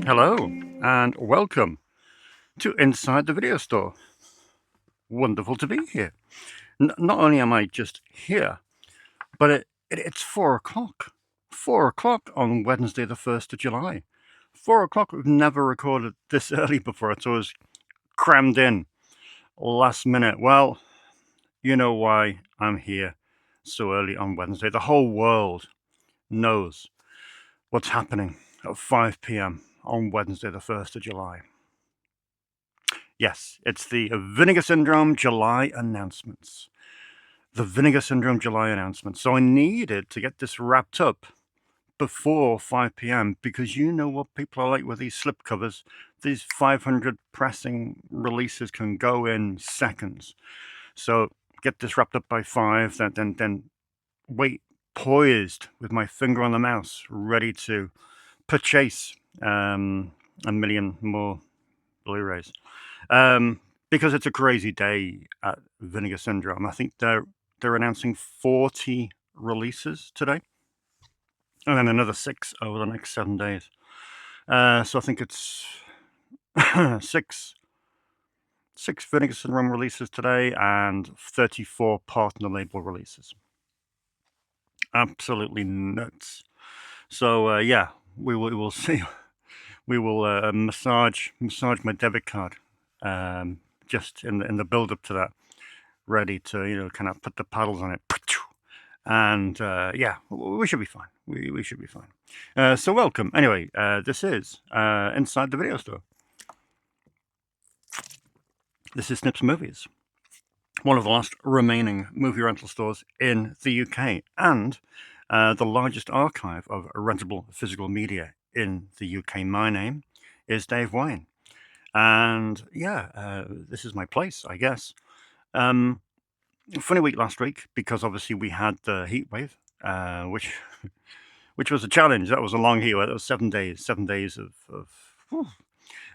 Hello, and welcome to Inside the Video Store. Wonderful to be here. Not only am I just here, but it's 4 o'clock. 4 o'clock on Wednesday, the 1st of July. 4 o'clock, we've never recorded this early before. It's always crammed in last minute. Well, you know why I'm here so early on Wednesday. The whole world knows what's happening at 5 p.m. on Wednesday, the 1st of July. Yes, it's the Vinegar Syndrome July announcements. The Vinegar Syndrome July announcements. So I needed to get this wrapped up before 5 p.m. because you know what people are like with these slipcovers. These 500 pressing releases can go in seconds. So get this wrapped up by 5, then wait poised with my finger on the mouse, ready to purchase a million more Blu-rays. Because it's a crazy day at Vinegar Syndrome. I think they're announcing 40 releases today, and then another 6 over the next 7 days. So I think it's six Vinegar Syndrome releases today and 34 partner label releases. Absolutely nuts. So yeah, we will see. We will massage my debit card. Just in the build up to that, ready to kind of put the paddles on it, and yeah, we should be fine. We should be fine. So welcome. Anyway, this is Inside the Video Store. This is Snips Movies, one of the last remaining movie rental stores in the UK, and the largest archive of rentable physical media in the UK. My name is Dave Wain. And yeah, this is my place, I guess. Funny week last week because obviously we had the heat wave, which was a challenge. That was a long heat wave. That was 7 days. 7 days of whew.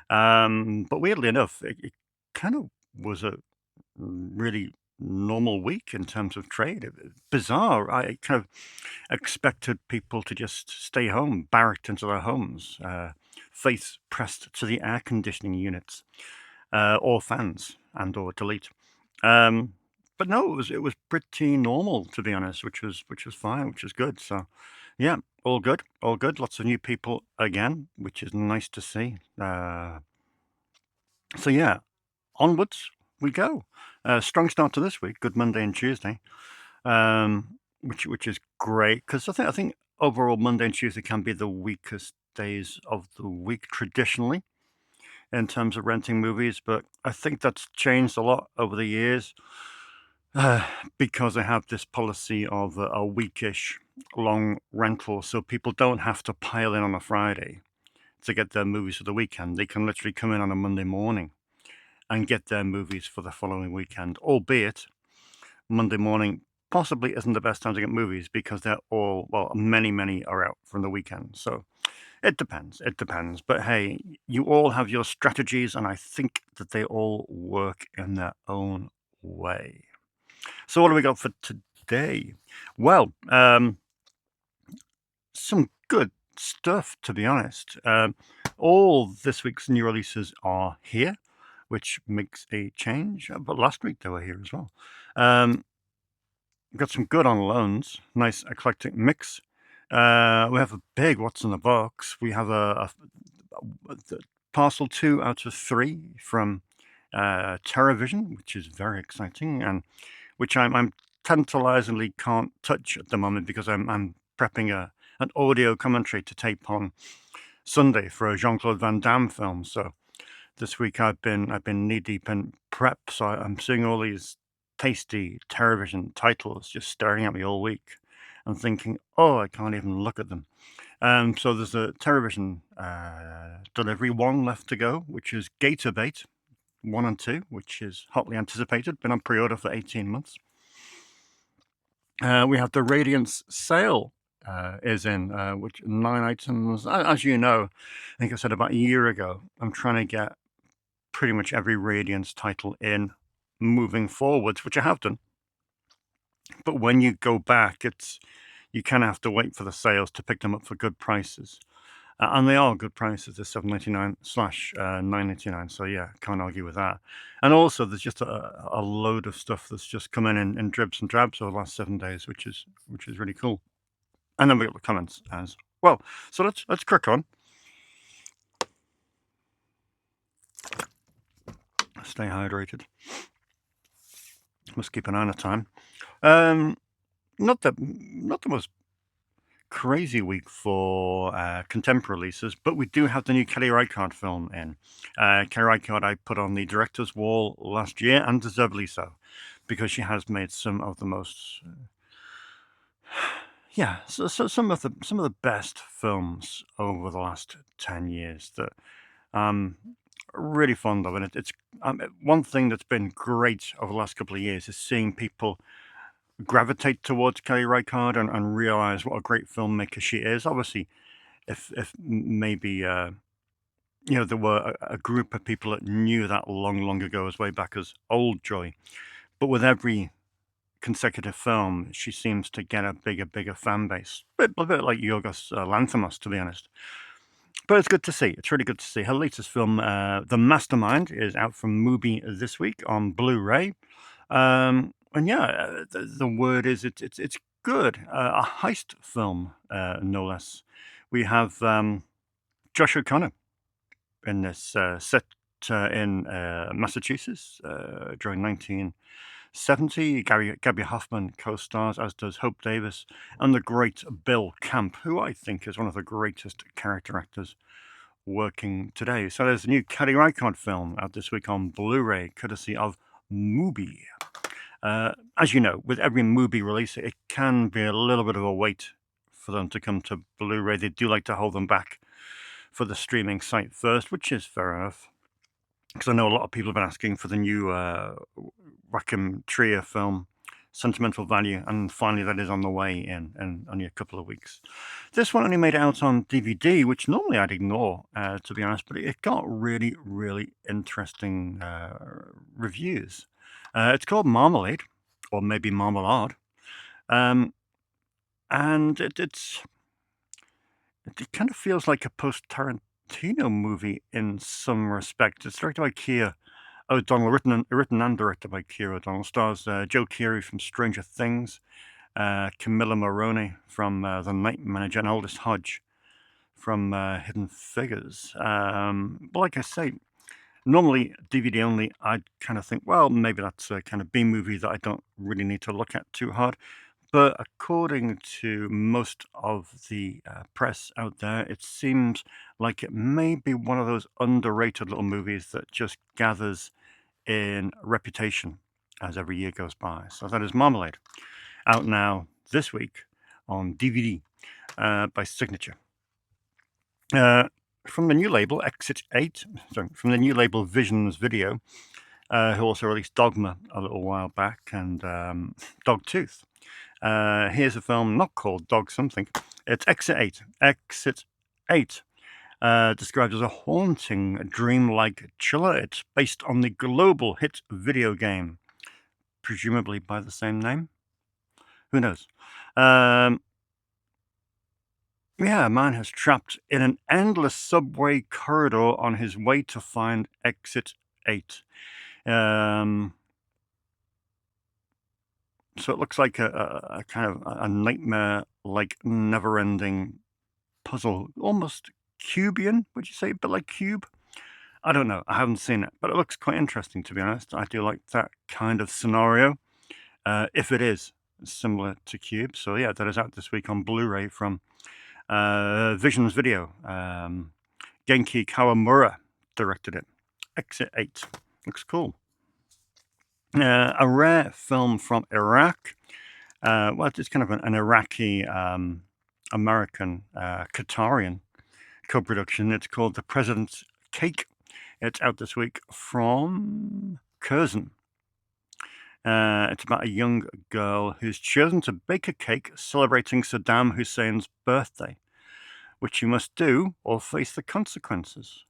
But weirdly enough, it kind of was a really normal week in terms of trade. Bizarre. I kind of expected people to just stay home, barracked into their homes, face pressed to the air conditioning units, or fans, and or delete. But no, it was pretty normal, to be honest, which was fine, which was good. So yeah, all good. Lots of new people again, which is nice to see. So yeah, onwards we go. Strong start to this week. Good Monday and Tuesday, which is great because I think overall Monday and Tuesday can be the weakest days of the week traditionally in terms of renting movies, but I think that's changed a lot over the years because I have this policy of a weekish long rental, so people don't have to pile in on a Friday to get their movies for the weekend. They can literally come in on a Monday morning and get their movies for the following weekend, albeit Monday morning possibly isn't the best time to get movies because they're all, well, many are out from the weekend. So it depends. But hey, you all have your strategies, and I think that they all work in their own way. So what do we got for today? Well, some good stuff, to be honest. All this week's new releases are here, which makes a change. But last week they were here as well. Got some good on loans. Nice eclectic mix. We have a big what's in the box. We have a parcel 2 out of 3 from TerraVision, which is very exciting, and which I'm tantalizingly can't touch at the moment because I'm prepping an audio commentary to tape on Sunday for a Jean-Claude Van Damme film. So this week I've been knee deep in prep. So I'm seeing all these tasty TerraVision titles just staring at me all week and thinking, oh, I can't even look at them. So there's a TerraVision delivery 1 left to go, which is Gator Bait 1 and 2, which is hotly anticipated, been on pre-order for 18 months. We have the Radiance sale is in, which 9 items. As you know, I think I said about a year ago, I'm trying to get pretty much every Radiance title in moving forwards, which I have done. But when you go back, you kind of have to wait for the sales to pick them up for good prices. And they are good prices. They're $7.99 slash $9.99. So yeah, can't argue with that. And also, there's just a load of stuff that's just come in dribs and drabs over the last 7 days, which is really cool. And then we got the comments as well. So let's crack on. Stay hydrated. Must keep an eye on the time. Not the most crazy week for contemporary releases, but we do have the new Kelly Reichardt film in. Kelly Reichardt I put on the director's wall last year, and deservedly so, because she has made some of the most, some of the best films over the last 10 years that I'm really fond of. And it's one thing that's been great over the last couple of years is seeing people gravitate towards Kelly Reichardt and realize what a great filmmaker she is. Obviously, if maybe there were a group of people that knew that long ago, as way back as Old Joy, but with every consecutive film, she seems to get a bigger fan base. A bit like Yorgos Lanthimos, to be honest. But it's good to see. It's really good to see. Her latest film, The Mastermind, is out from Mubi this week on Blu-ray. And yeah, the word is it's good. A heist film, no less. We have Josh O'Connor in this, set in Massachusetts during 1970. Gabby Hoffman co-stars, as does Hope Davis, and the great Bill Camp, who I think is one of the greatest character actors working today. So there's a new Kelly Reichardt film out this week on Blu-ray, courtesy of Mubi. As you know, with every Mubi release, it can be a little bit of a wait for them to come to Blu-ray. They do like to hold them back for the streaming site first, which is fair enough. Because I know a lot of people have been asking for the new Joachim Trier film, Sentimental Value, and finally that is on the way in only a couple of weeks. This one only made it out on DVD, which normally I'd ignore, to be honest, but it got really interesting reviews. It's called Marmalade, or maybe Marmalade, and it kind of feels like a post-Tarantino movie in some respect. It's directed by Keir O'Donnell, written and directed by Keir O'Donnell. Stars Joe Keery from Stranger Things, Camilla Morrone from The Night Manager, and Aldous Hodge from Hidden Figures. But like I say, normally DVD only, I'd kind of think, well, maybe that's a kind of B movie that I don't really need to look at too hard. But according to most of the press out there, it seems like it may be one of those underrated little movies that just gathers in reputation as every year goes by. So that is Marmalade, out now this week on DVD by Signature. From the new label from the new label Visions Video, who also released Dogma a little while back, and Dogtooth. Here's a film not called Dog Something. It's Exit 8. Exit 8. Described as a haunting, dreamlike chiller. It's based on the global hit video game, presumably by the same name. Who knows? Yeah, a man has trapped in an endless subway corridor on his way to find Exit 8. So it looks like a kind of a nightmare-like, never-ending puzzle, almost Cubian, would you say? A bit like Cube? I don't know. I haven't seen it, but it looks quite interesting, to be honest. I do like that kind of scenario, if it is similar to Cube. So yeah, that is out this week on Blu-ray from Visions Video. Genki Kawamura directed it. Exit 8. Looks cool. A rare film from Iraq. Well, it's kind of an Iraqi American Qatarian co-production. It's called The President's Cake. It's out this week from Curzon. It's about a young girl who's chosen to bake a cake celebrating Saddam Hussein's birthday, which she must do or face the consequences.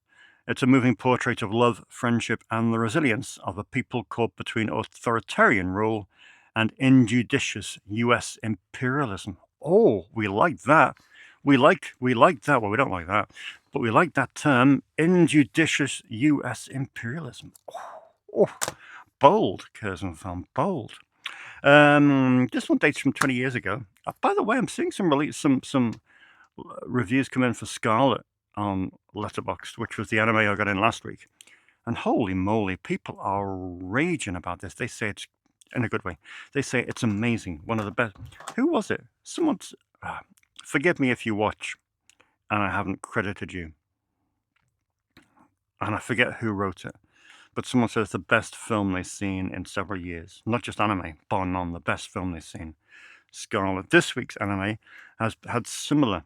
It's a moving portrait of love, friendship, and the resilience of a people caught between authoritarian rule and injudicious U.S. imperialism. Oh, we like that. We like that. Well, we don't like that, but we like that term, injudicious U.S. imperialism. Oh, bold, Curzon film, bold. This one dates from 20 years ago. By the way, I'm seeing some reviews come in for Scarlet on Letterboxd, which was the anime I got in last week. And holy moly, people are raging about this. They say it's, in a good way, they say it's amazing. One of the best. Who was it? Someone's, forgive me if you watch and I haven't credited you. And I forget who wrote it. But someone says the best film they've seen in several years. Not just anime, bar none, the best film they've seen. Scarlet. This week's anime has had similar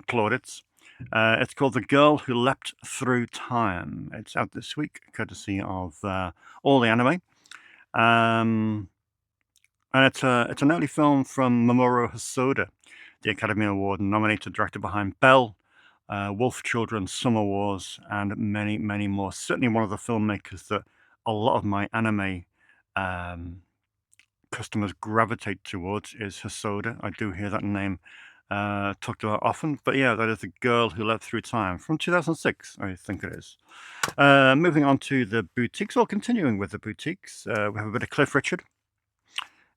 plaudits. It's called The Girl Who Leapt Through Time. It's out this week, courtesy of All the Anime. And it's an early film from Mamoru Hosoda, the Academy Award nominated director behind Belle, Wolf Children, Summer Wars, and many, many more. Certainly one of the filmmakers that a lot of my anime customers gravitate towards is Hosoda. I do hear that name talked about often. But yeah, that is The Girl Who Leapt Through Time from 2006, I think it is. Moving on to the boutiques, or continuing with the boutiques, we have a bit of Cliff Richard.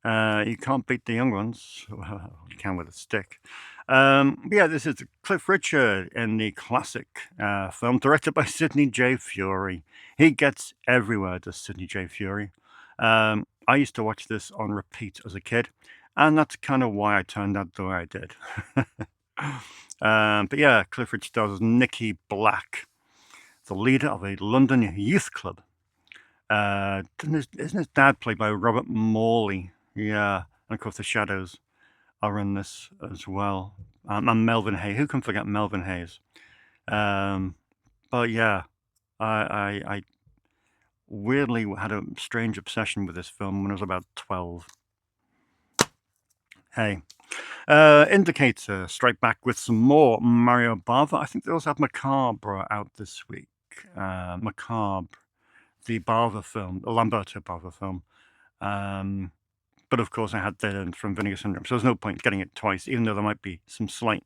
You can't beat the young ones. Well, you can with a stick. Yeah, this is Cliff Richard in the classic film directed by Sidney J. Furie. He gets everywhere, does Sidney J. Furie. I used to watch this on repeat as a kid, and that's kind of why I turned out the way I did. But yeah, Cliff Richard stars Nicky Black, the leader of a London youth club. Isn't his dad played by Robert Morley? Yeah, and of course the Shadows are in this as well. And Melvin Hayes. Who can forget Melvin Hayes? But yeah, I weirdly had a strange obsession with this film when I was about 12. Hey. Indicator, straight back with some more Mario Bava. I think they also have Macabre out this week. Macabre, the Bava film, the Lamberto Bava film. But of course I had Dead End from Vinegar Syndrome, so there's no point getting it twice, even though there might be some slight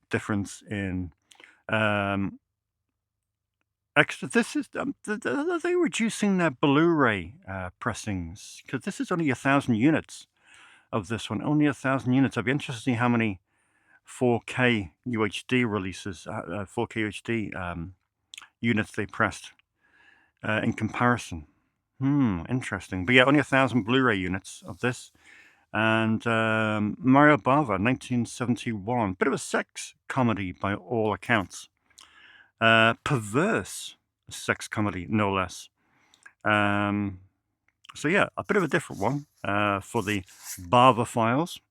difference in extra. This is, are they reducing their Blu-ray pressings? Because this is only 1,000 units of this one, only 1,000 units. I'd be interested to see how many 4K UHD releases, 4K UHD units they pressed in comparison. Interesting. But yeah, only 1,000 Blu-ray units of this. And Mario Bava, 1971. Bit of a sex comedy by all accounts. Perverse sex comedy, no less. So yeah, a bit of a different one for the Bava files.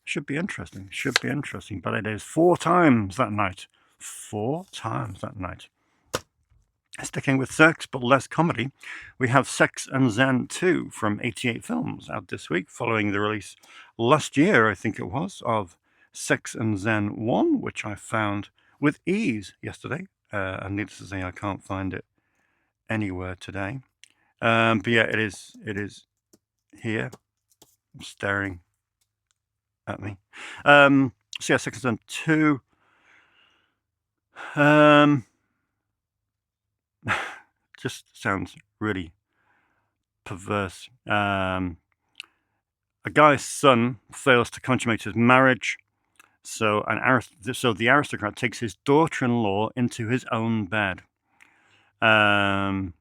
Should be interesting. Should be interesting. But it is 4 times that night. 4 times that night. Sticking with sex, but less comedy, we have Sex and Zen 2 from 88 Films out this week, following the release last year, I think it was, of Sex and Zen 1, which I found with ease yesterday. And needless to say, I can't find it anywhere today. But yeah, it is here, staring at me. So yeah, Sex and Zen 2. Just sounds really perverse. A guy's son fails to consummate his marriage, so the aristocrat takes his daughter-in-law into his own bed. However,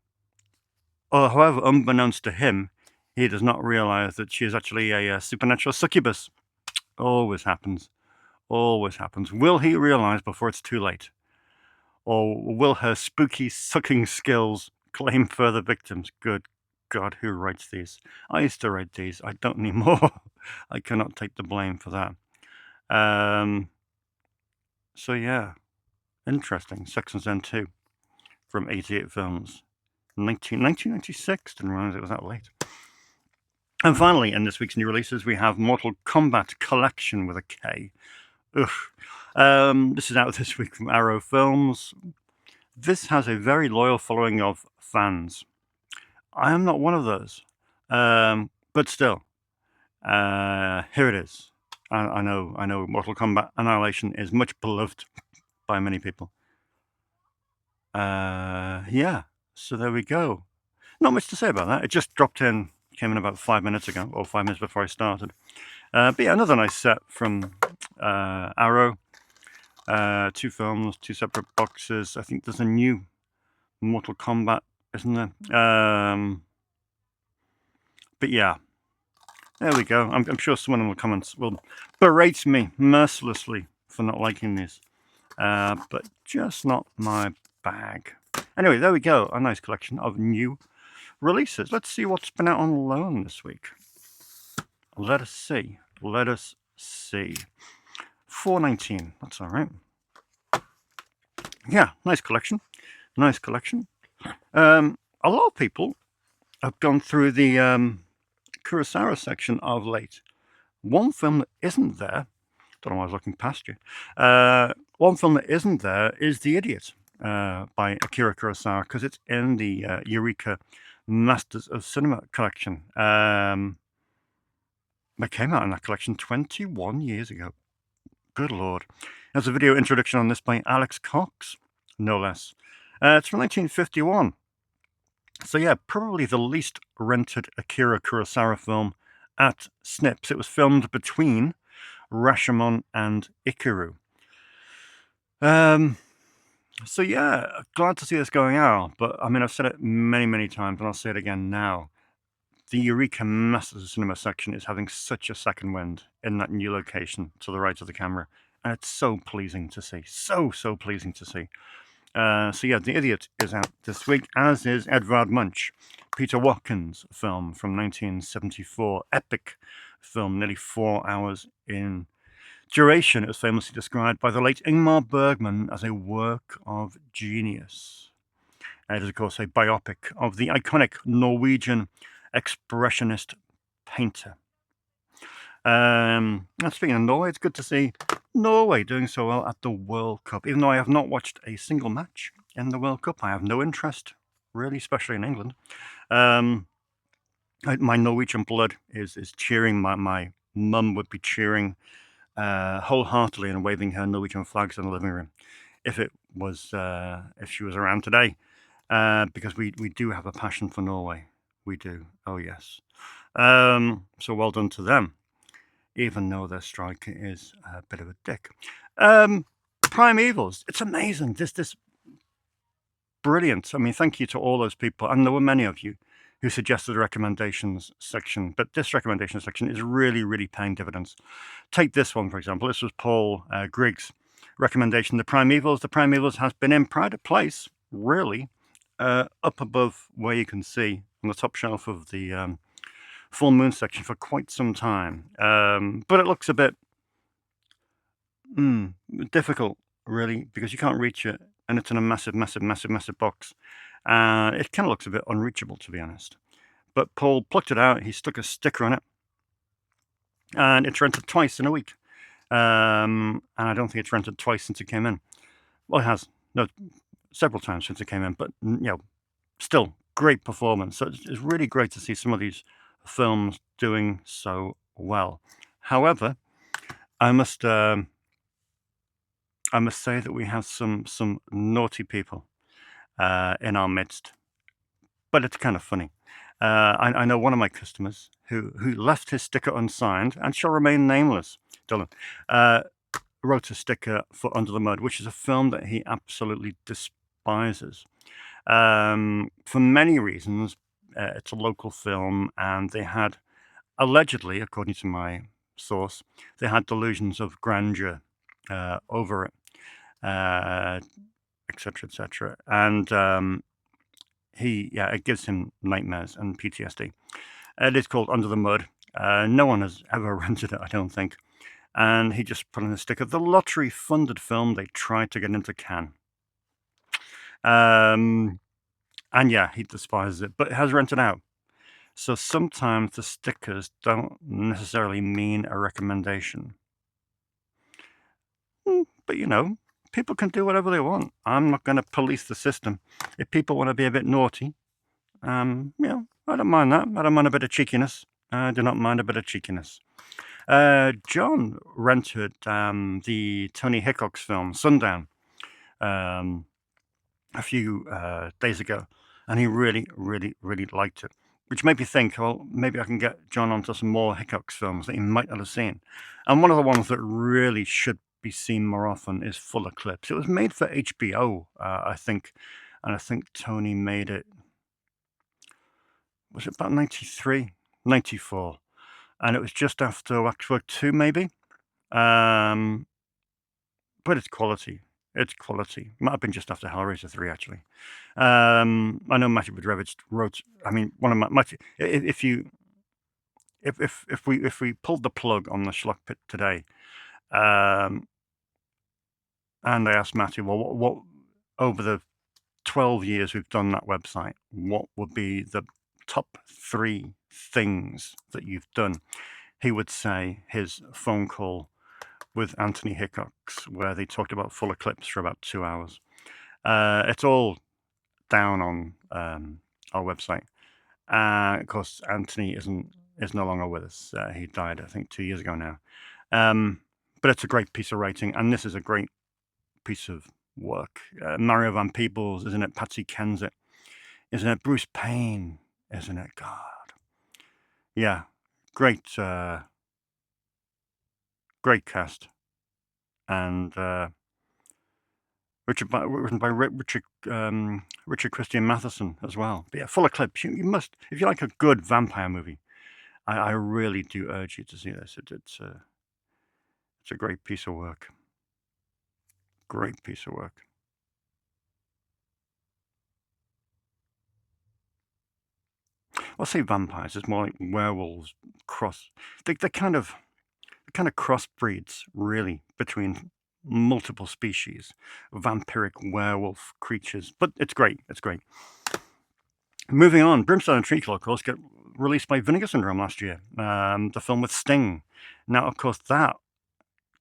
unbeknownst to him, he does not realize that she is actually a supernatural succubus. Always happens. Always happens. Will he realize before it's too late? Or will her spooky sucking skills claim further victims? Good God, who writes these? I used to write these. I don't anymore. I cannot take the blame for that. So yeah, interesting. Sex and Zen 2 from 88 Films. 1996. Didn't realize it was that late. And finally, in this week's new releases, we have Mortal Kombat Collection with a K. This is out this week from Arrow Films. This has a very loyal following of fans. I am not one of those. But still, here it is. I know Mortal Kombat Annihilation is much beloved by many people. Yeah, so there we go. Not much to say about that. It just came in about 5 minutes ago, or 5 minutes before I started. But yeah, another nice set from Arrow. 2 films, 2 separate boxes. I think there's a new Mortal Kombat, isn't there? But yeah, there we go. I'm sure someone in the comments will berate me mercilessly for not liking these. But just not my bag. Anyway, there we go. A nice collection of new releases. Let's see what's been out on loan this week. Let us see. $4.19. That's all right. Yeah, nice collection. A lot of people have gone through the Kurosawa section of late. One film that isn't there, don't know why I was looking past you. One film that isn't there is The Idiot by Akira Kurosawa, because it's in the Eureka Masters of Cinema collection. It came out in that collection 21 years ago. Good Lord. There's a video introduction on this by Alex Cox, no less. It's from 1951. So yeah, probably the least rented Akira Kurosawa film at Snips. It was filmed between Rashomon and Ikiru. So yeah, glad to see this going out. But I mean, I've said it many, many times, and I'll say it again now. The Eureka Masters of Cinema section is having such a second wind in that new location to the right of the camera. And it's so pleasing to see. So pleasing to see. So yeah, The Idiot is out this week, as is Edvard Munch, Peter Watkins' film from 1974. Epic film, nearly 4 hours in duration. It was famously described by the late Ingmar Bergman as a work of genius. It is, of course, a biopic of the iconic Norwegian expressionist painter. Speaking of Norway, it's good to see Norway doing so well at the World Cup. Even though I have not watched a single match in the World Cup, I have no interest, really, especially in England. My Norwegian blood is cheering. My mum would be cheering wholeheartedly and waving her Norwegian flags in the living room if she was around today, because we do have a passion for Norway. We do. Oh yes. So well done to them, even though their striker is a bit of a dick. Primeavals. It's amazing. This brilliant. I mean, thank you to all those people, and there were many of you who suggested a recommendations section, but this recommendation section is really, really paying dividends. Take this one, for example. This was Paul Griggs' recommendation. The Primeavals. The Primeavals has been in pride of place, really, up above where you can see on the top shelf of the Full Moon section for quite some time. But it looks a bit difficult, really, because you can't reach it, and it's in a massive box. It kind of looks a bit unreachable, to be honest. But Paul plucked it out. He stuck a sticker on it, and it's rented twice in a week. And I don't think it's rented twice since it came in. Well, it has. No, several times since it came in. But, still, great performance. So it's really great to see some of these films doing so well. However, I must say that we have some naughty people in our midst, but it's kind of funny. I know one of my customers who left his sticker unsigned and shall remain nameless. Dylan wrote a sticker for Under the Mud, which is a film that he absolutely despises for many reasons. It's a local film, and they had, allegedly, according to my source, they had delusions of grandeur over it, etc. And it gives him nightmares and PTSD. It is called Under the Mud. No one has ever rented it, I don't think. And he just put in a sticker, the lottery-funded film they tried to get into Cannes. And yeah, he despises it, but it has rented out. So sometimes the stickers don't necessarily mean a recommendation. But People can do whatever they want. I'm not going to police the system. If people want to be a bit naughty, you know, I don't mind that. I don't mind a bit of cheekiness. I do not mind a bit of cheekiness. John rented the Tony Hickox film Sundown a few days ago, and he really, really, really liked it. Which made me think, well, maybe I can get John onto some more Hickox films that he might not have seen. And one of the ones that really should be seen more often is Full Eclipse. It was made for HBO, I think, and I think Tony made it. Was it about 93, 94? And it was just after Waxwork 2, maybe. But it's quality. It's quality. Might have been just after Hellraiser 3, actually. I know Matty Budrewicz wrote. I mean, one of my if we pulled the plug on the Schlock Pit today, and I asked Matty, well, what over the 12 years we've done that website, what would be the top 3 things that you've done? He would say his phone call with Anthony Hickox, where they talked about Full Eclipse for about 2 hours. It's all down on our website. Of course, Anthony is no longer with us. He died, I think, 2 years ago now. But it's a great piece of writing, and this is a great piece of work. Mario Van Peebles, isn't it? Patsy Kensit, isn't it? Bruce Payne, isn't it? God. Yeah, great cast. And written by Richard Christian Matheson as well. But yeah, Full Eclipse. You must, if you like a good vampire movie, I really do urge you to see this. It's a great piece of work. Great piece of work. I'll say vampires. It's more like werewolves They're kind of crossbreeds, really, between multiple species, vampiric werewolf creatures. But it's great. It's great. Moving on, Brimstone and Treacle, of course, got released by Vinegar Syndrome last year. The film with Sting. Now, of course, that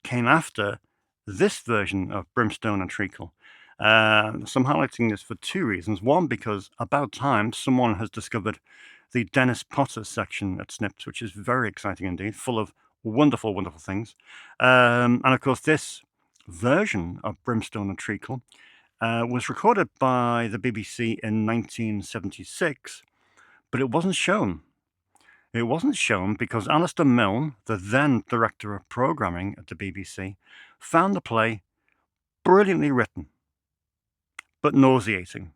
came after this version of Brimstone and Treacle. So I'm highlighting this for 2 reasons. One, because about time someone has discovered the Dennis Potter section at Snips, which is very exciting indeed, full of wonderful, wonderful things. And of course, this version of Brimstone and Treacle was recorded by the BBC in 1976, but it wasn't shown. It wasn't shown because Alistair Milne, the then director of programming at the BBC, found the play brilliantly written, but nauseating.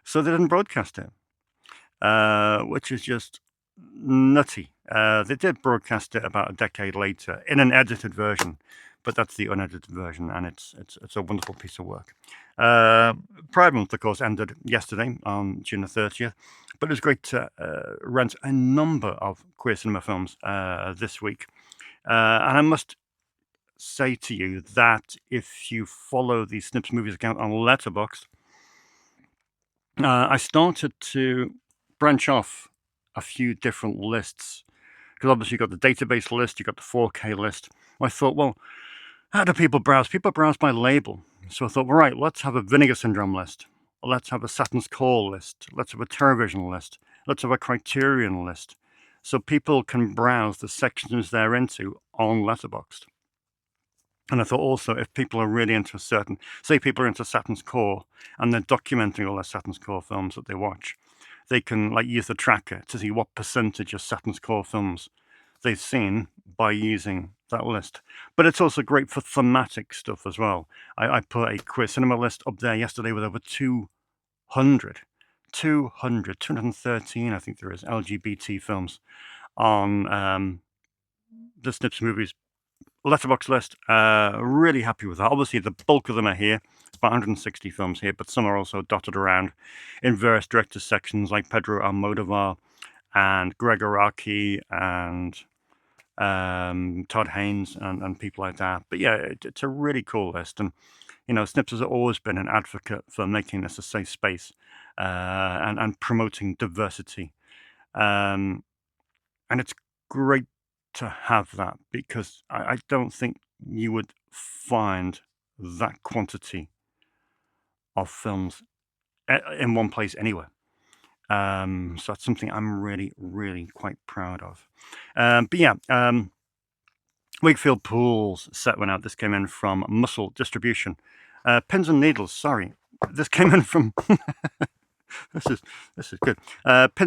So they didn't broadcast it, which is just nutty. They did broadcast it about a decade later in an edited version, but that's the unedited version, and it's a wonderful piece of work. Pride Month, of course, ended yesterday on June the 30th, but it was great to rent a number of queer cinema films this week. And I must say to you that if you follow the Snips Movies account on Letterboxd, I started to branch off a few different lists, because obviously you've got the database list, you've got the 4K list. I thought, well, how do people browse? People browse by label. So I thought, well, right, let's have a Vinegar Syndrome list. Let's have a Saturn's Call list. Let's have a TerrorVision list. Let's have a Criterion list. So people can browse the sections they're into on Letterboxd. And I thought also, if people are really into say people are into Saturn's Core and they're documenting all their Saturn's Core films that they watch, they can use the tracker to see what percentage of Saturn's Core films they've seen by using that list. But it's also great for thematic stuff as well. I put a queer cinema list up there yesterday with over 213, I think there is, LGBT films on the Snips Movies Letterboxd list. Really happy with that. Obviously, the bulk of them are here. It's about 160 films here, but some are also dotted around in various directors' sections like Pedro Almodovar and Greg Araki and Todd Haynes and people like that. But yeah, it's a really cool list. And, Snips has always been an advocate for making this a safe space and promoting diversity. And it's great to have that, because I don't think you would find that quantity of films in one place anywhere. So that's something I'm really, really quite proud of. But yeah, Wakefield Pools set went out. This came in from Muscle Distribution. Pins and Needles, sorry. This came in from... this is good.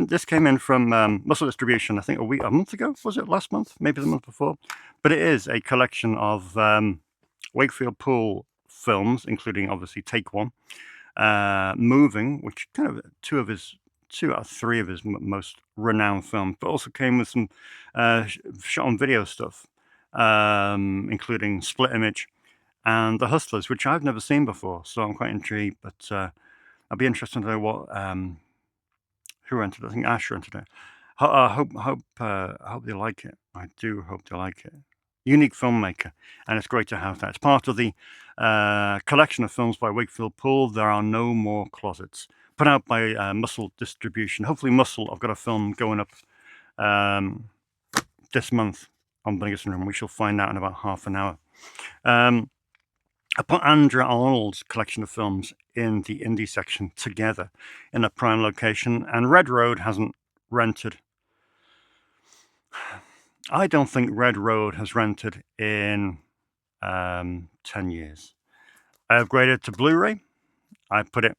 This came in from Muscle Distribution, I think a month ago. Was it last month? Maybe the month before. But it is a collection of Wakefield Pool films, including obviously Take One, Moving, which kind of two out of three of his most renowned films, but also came with some shot on video stuff, including Split Image and The Hustlers, which I've never seen before, so I'm quite intrigued. But I'd be interested to know what who rented it. I think Ash rented it. I hope they like it. I do hope they like it. Unique filmmaker, and it's great to have that. It's part of the collection of films by Wakefield Pool. There Are No More Closets, put out by Muscle Distribution. Hopefully Muscle, I've got a film going up this month on Blingerson Room. We shall find out in about half an hour. I put Andrew Arnold's collection of films in the indie section together in a prime location, and Red Road hasn't rented. I don't think Red Road has rented in 10 years. I upgraded to Blu-ray. I put it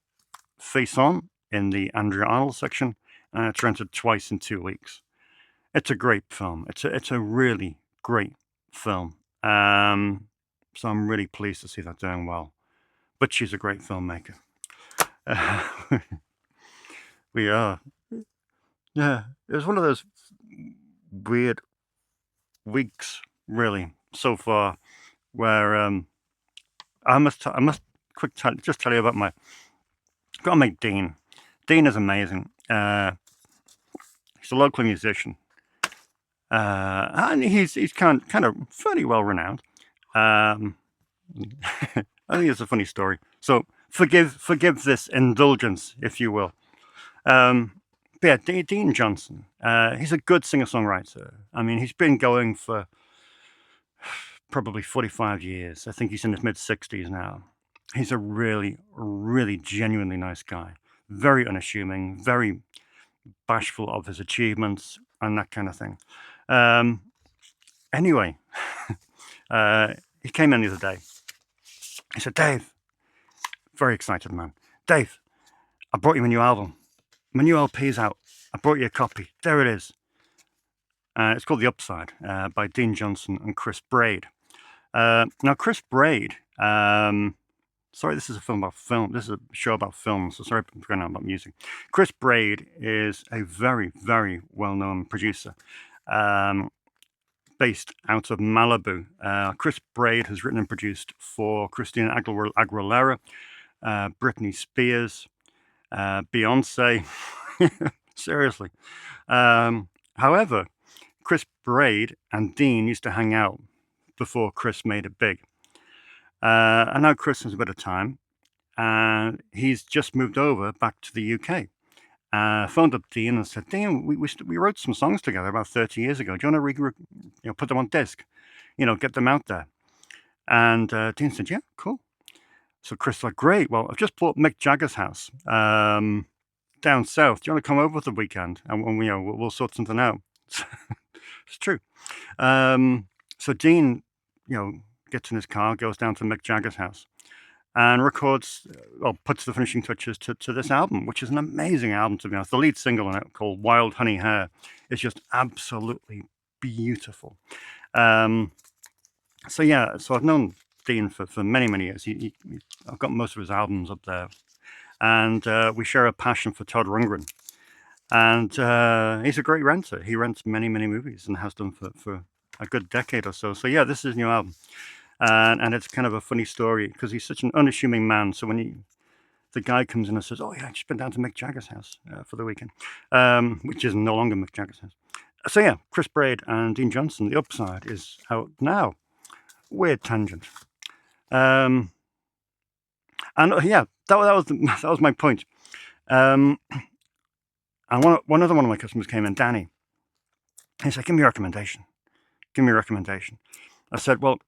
face on in the Andrew Arnold section, and it's rented twice in 2 weeks. It's a great film. It's a really great film. So I'm really pleased to see that doing well. But she's a great filmmaker. We are. Yeah, it was one of those weird weeks, really, so far, where I must just tell you about my. Got to make Dean. Dean is amazing. He's a local musician, and he's kind of fairly well renowned. I think it's a funny story. So forgive this indulgence, if you will. But yeah, Dean Johnson. He's a good singer-songwriter. I mean, he's been going for probably 45 years. I think he's in his mid-60s now. He's a really, really genuinely nice guy. Very unassuming, very bashful of his achievements and that kind of thing. Anyway, he came in the other day. He said, Dave, very excited man. Dave, I brought you my new album. My new LP's out. I brought you a copy. There it is. It's called The Upside by Dean Johnson and Chris Braid. Now, Chris Braid, sorry, this is a film about film. This is a show about film, so sorry for going on about music. Chris Braid is a very, very well-known producer based out of Malibu. Chris Braid has written and produced for Christina Aguilera, Britney Spears, Beyonce. Seriously. However, Chris Braid and Dean used to hang out before Chris made it big. And now Chris has a bit of time, and he's just moved over back to the UK. Phoned up Dean and said, Dean, we wrote some songs together about 30 years ago. Do you want to put them on disc? Get them out there. And Dean said, yeah, cool. So Chris said, great. Well, I've just bought Mick Jagger's house down south. Do you want to come over for the weekend? And we'll sort something out. It's true. So Dean, gets in his car, goes down to Mick Jagger's house, and records, puts the finishing touches to this album, which is an amazing album, to be honest. The lead single on it, called Wild Honey Hair, is just absolutely beautiful. So I've known Dean for many, many years. I've got most of his albums up there. And we share a passion for Todd Rundgren. And he's a great renter. He rents many, many movies and has done for a good decade or so. So yeah, this is his new album. And it's kind of a funny story because he's such an unassuming man. So when the guy comes in and says, oh yeah, I just been down to Mick Jagger's house for the weekend, which is no longer Mick Jagger's house. So yeah, Chris Braid and Dean Johnson, The Upside, is out now. Weird tangent. And yeah, that was my point. And one other one of my customers came in, Danny. He said, give me a recommendation. I said, well,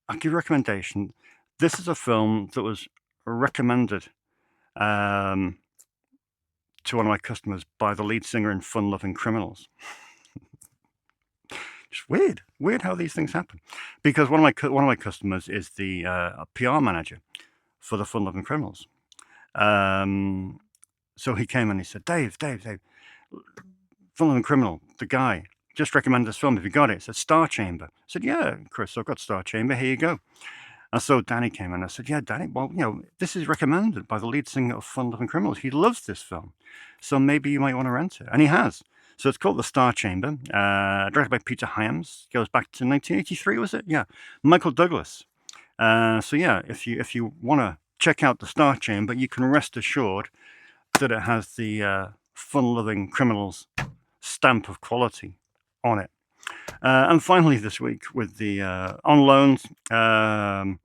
I'll give you a recommendation. This is a film that was recommended to one of my customers by the lead singer in Fun Loving Criminals. It's weird how these things happen. Because one of my customers is the PR manager for the Fun Loving Criminals. So he came and he said, Dave, Fun Loving Criminal, the guy, just recommend this film. Have you got it? It said Star Chamber. I said, yeah, Chris, I've got Star Chamber. Here you go. And so Danny came in and I said, yeah, Danny, well, this is recommended by the lead singer of Fun Loving Criminals. He loves this film. So maybe you might want to rent it. And he has. So it's called The Star Chamber, directed by Peter Hyams. Goes back to 1983, was it? Yeah. Michael Douglas. So yeah, if you want to check out The Star Chamber, you can rest assured that it has the Fun-Loving Criminals stamp of quality on it. And finally this week with the on loans, the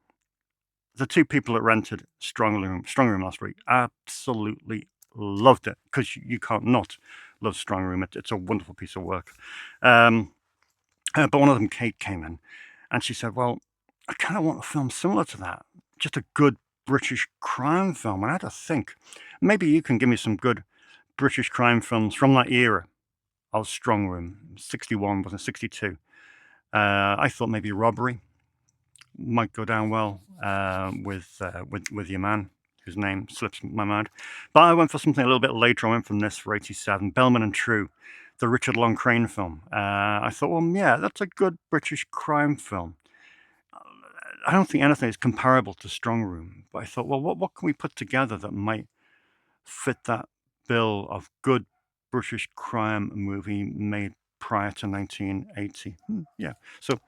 two people that rented Strong Room last week absolutely loved it, because you can't not love Strong Room. It's a wonderful piece of work. But one of them, Kate, came in and she said, well, I kind of want a film similar to that, just a good British crime film. And I had to think, maybe you can give me some good British crime films from that era of Strong Room. 61, wasn't it? 62. I thought maybe Robbery might go down well with your man, whose name slips my mind. But I went for something a little bit later. I went from this for 87, Bellman and True, the Richard Long Crane film. I thought, well, yeah, that's a good British crime film. I don't think anything is comparable to Strong Room, but I thought, well, what can we put together that might fit that bill of good British crime movie made prior to 1980? Yeah, so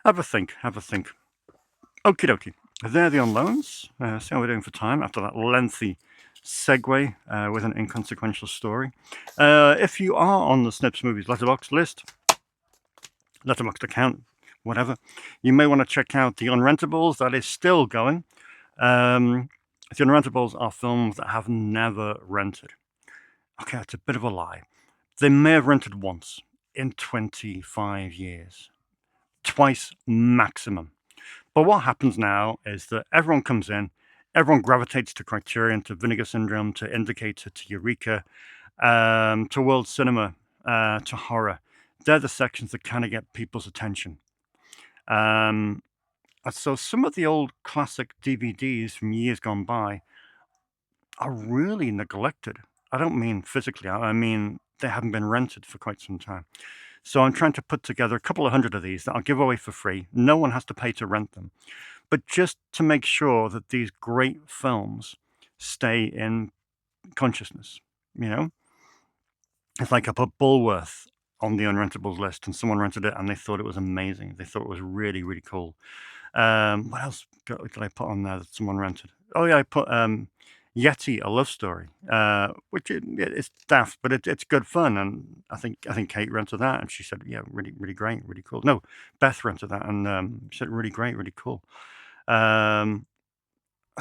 have a think. Okie dokie. There the on loans. See how we're doing for time after that lengthy segue with an inconsequential story. If you are on the Snips Movies letterbox list, letterboxd account, whatever, you may want to check out The Unrentables. That is still going. The Unrentables are films that have never rented. Okay, that's a bit of a lie. They may have rented once in 25 years. Twice maximum. But what happens now is that everyone comes in, everyone gravitates to Criterion, to Vinegar Syndrome, to Indicator, to Eureka, to World Cinema, to horror. They're the sections that kind of get people's attention. So some of the old classic DVDs from years gone by are really neglected. I don't mean physically, I mean they haven't been rented for quite some time. So I'm trying to put together a couple of hundred of these that I'll give away for free. No one has to pay to rent them. But just to make sure that these great films stay in consciousness, It's like I put Bulworth on the unrentables list and someone rented it and they thought it was amazing. They thought it was really, really cool. What else did I put on there that someone rented? Oh yeah, I put Yeti, A Love Story, which it's daft, but it's good fun. And I think Kate rented that and she said, yeah, really, really great, really cool. No, Beth rented that and she said, really great, really cool. So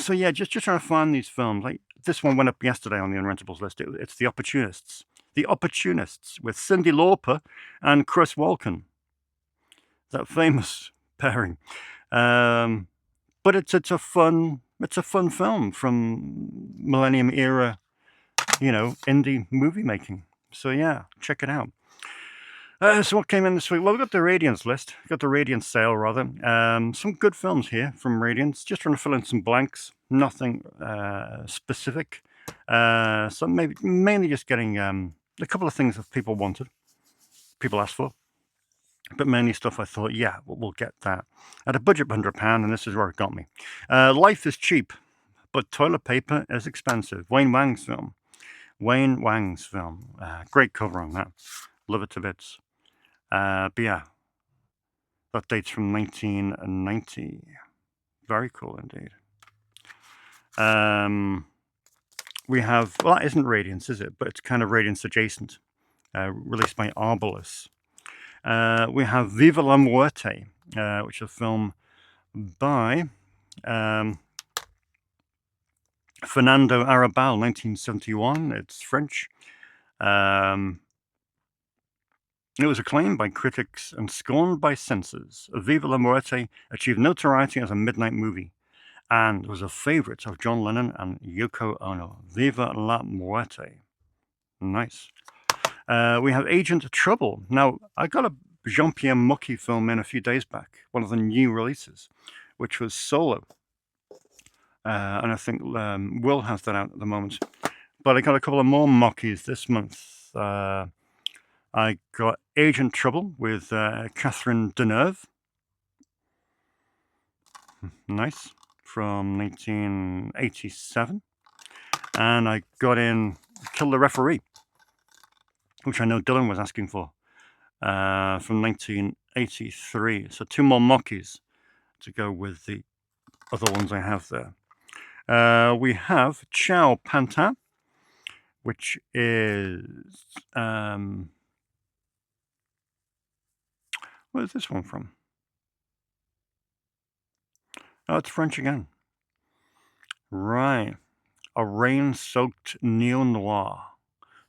yeah, just trying to find these films. Like this one went up yesterday on the unrentables list. It's The Opportunists. The Opportunists with Cyndi Lauper and Chris Walken. That famous pairing. But it's a fun film from Millennium era, indie movie making. So yeah, check it out. So what came in this week? Well, we got the Radiance list. We got the Radiance sale, rather. Some good films here from Radiance. Just trying to fill in some blanks. Nothing specific. So mainly just getting a couple of things that people wanted, people asked for. But mainly stuff I thought, yeah, we'll get that. At a budget of £100, and this is where it got me. Life is cheap, but toilet paper is expensive. Wayne Wang's film. Great cover on that. Love it to bits. But yeah, that dates from 1990. Very cool indeed. We have, well, that isn't Radiance, is it? But it's kind of Radiance adjacent. Released by Arbalest. We have Viva la Muerte, which is a film by Fernando Arrabal, 1971. It's French. It was acclaimed by critics and scorned by censors. Viva la Muerte achieved notoriety as a midnight movie and was a favorite of John Lennon and Yoko Ono. Viva la Muerte. Nice. We have Agent Trouble. Now, I got a Jean-Pierre Mocky film in a few days back, one of the new releases, which was Solo. And I think Will has that out at the moment. But I got a couple of more Mockies this month. I got Agent Trouble with Catherine Deneuve. Nice. From 1987. And I got in Kill the Referee, which I know Dylan was asking for, from 1983. So 2 more Mockies to go with the other ones I have there. We have Ciao Pantin, which is... where is this one from? Oh, it's French again. Right. A rain-soaked neo-noir.